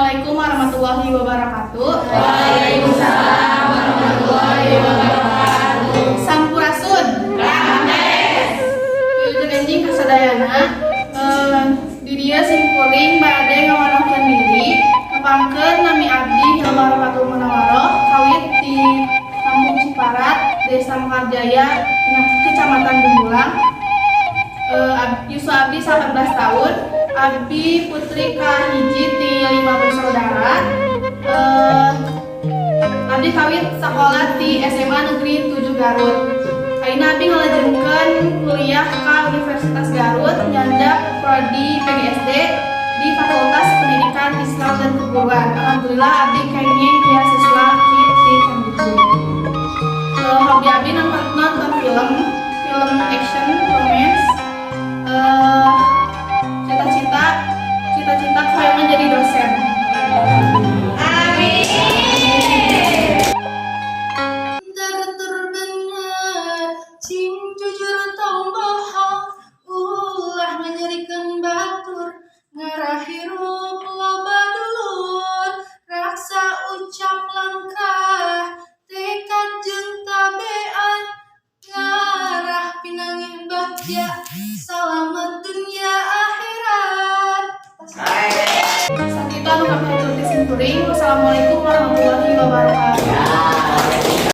Assalamualaikum warahmatullahi wabarakatuh. Waalaikumsalam warahmatullahi wabarakatuh. Sampurasun. Rames. Wilujeng enjing kasadayana. Di dia simkuring bade ngawanohkeun diri. Nepangkeun nami abdi Hilma Rohatul Munawwaroh kawit di Kampung Ciparat, Desa Mekarjaya, Kecamatan Gumbulang. Yuswa abdi 18 tahun. Abdi putri kahiji ti 5 bersaudara. Abdi kawit sekolah di SMA Negeri 7 Garut. Ayeuna abdi ngalajengkeun kuliah ka Universitas Garut nyandak prodi PGSD di Fakultas Pendidikan Islam dan Keguruan. Alhamdulillah abdi kenging beasiswa KIP di Kemdikbud. Hobi abdi nonton film action, romance. Cita-cita saya menjadi dosen. Amin. Tertur bener, cing jujur tong bohong, ulah nganyerikeun batur, ngarah hirup loba dulur, raksa ucap langkah, tekad jeung tabean, ngarah pinangih bagja, salamet dunia akhirat. Sakita anu kami hatur di simkuring. Wassalamualaikum warahmatullahi wabarakatuh.